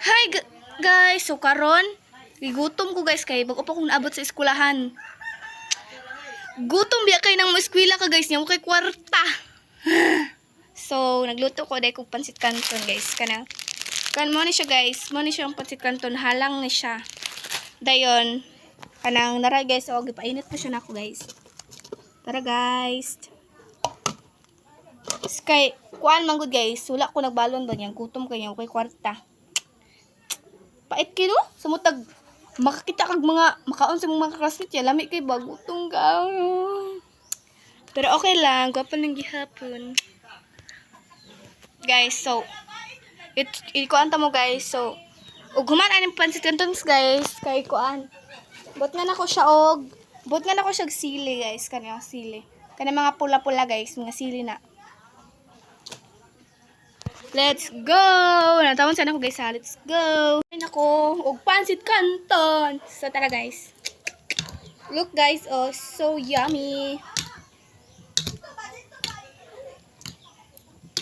Hi guys, so karon gigutom ko guys kay bago pa akong naabot sa eskwelahan. Gutom biya kay nang eskwela ka guys, nya kay kwarta. So nagluto ko dai kog pansit canton guys kanang mo ni siya guys, mo ni siya ang pansit canton, halang ni siya. Dayon kanang nara guys, o gipainit pa siya nako guys. Tara guys. Kay kuan man gud guys, wala ko nagbalon ba niyang gutom kay kay kwarta. Pait kino sumutag makakita kag mga makaon sa mga classmate ya lami kay bagutong ka. Pero okay lang, gwapo ng gihapon. Guys, so kuan ta mo guys. So ug human aning pansit canton guys kay kuan. Bot nga nako siya og bot nga nako siya sili guys, kanang sili. Kanang mga pula-pula guys, mga sili na. Let's go! Natawon sana ko guys ha. Let's go! Ay nako, og pansit canton. So tara guys. Look guys, oh so yummy.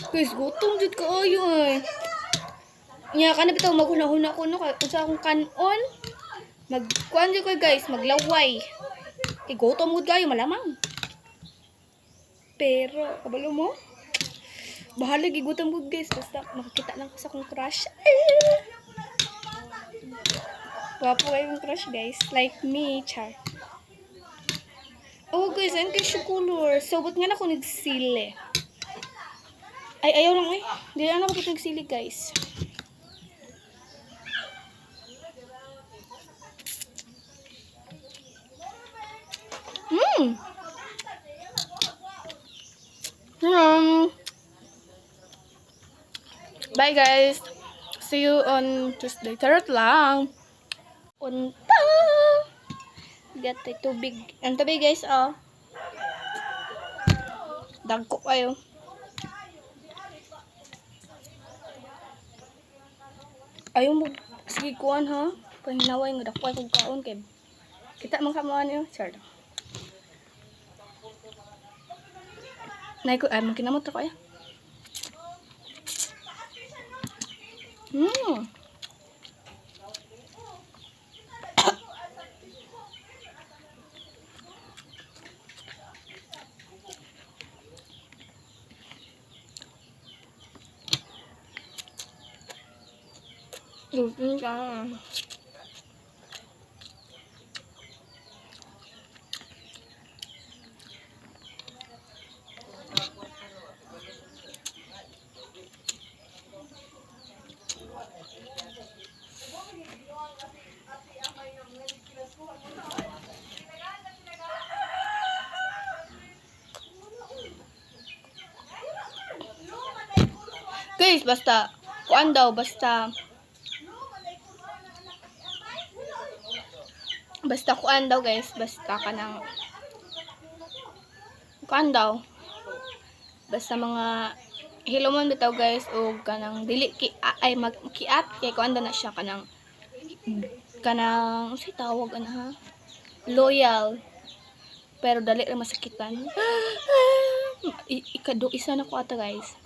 Guys, gutom jud ko ayo eh. Nya kana bitaw maghuna-huna ko no kay unsa akong kanon. Magkuan jud ko guys, maglaway. Kay gutom gud kayo malamang. Pero kabalo mo? Bahala gigutom gud guys, basta makakita lang ko sa akong crush. Wapo kayo yung crush guys, like me, char. Oh guys, ang cute color. So but nga na ako nagsili. Ay ayaw lang eh. Di lang ako nagsili guys. Bye guys. See you on Tuesday. Tarot lang. Punta. Gatay tubig. Ang tubig guys, oh. Dagko kayo. Ayaw mo. Sige kuhan ha. Pahinaway nga dakway kong kaon kay. Kita mga kamuhan yun. Sure. Nay ko, ay magkinamot ako ya. Lutin ka. Guys, basta kuan daw, basta kuan daw guys, basta kanang kuan daw. Basta mga hilomon bitaw guys o kanang dili ki ay magkiat kay kuan daw na siya kanang si tawag ana ha. Loyal. Pero dali ra masakitan. Ikado isa na ko ata guys.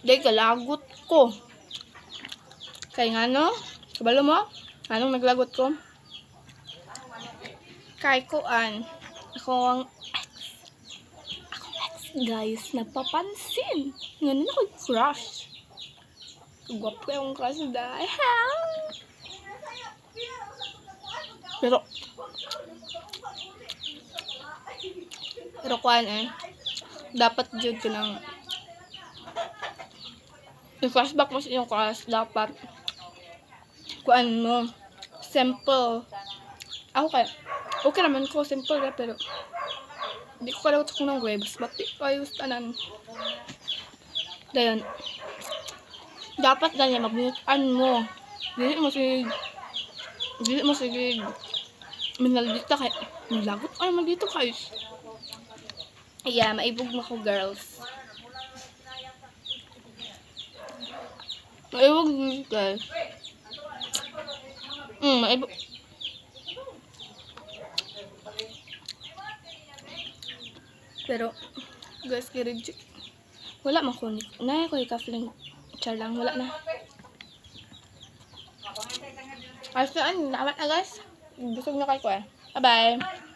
Dahil kalagot ko. Kaya nga no, kabalo mo? Anong naglagot ko? Kay kuan. Akong ex guys, napapansin. Ngayon ako crush. Gwapo yung crush dahil. Pero kuan eh. Dapat jud ko ng i-flashback mo sa iyong class, dapat kuan mo simple. Ako kaya okay naman ko simple na, pero hindi ko kalawat sa kung ng waves ba't di kayo tanan. Dayon dapat ganyan magmutan mo, dili mo sige minaldita kay lagot ay dito guys. Yeah, maibog mo ko girls. Maibog guys. Maibog. Pero guys, Wala man ko. Na ko ka-fling. Char lang. Wala na. Ayos na. Naman na guys. Busog na kayo ko eh. Bye-bye.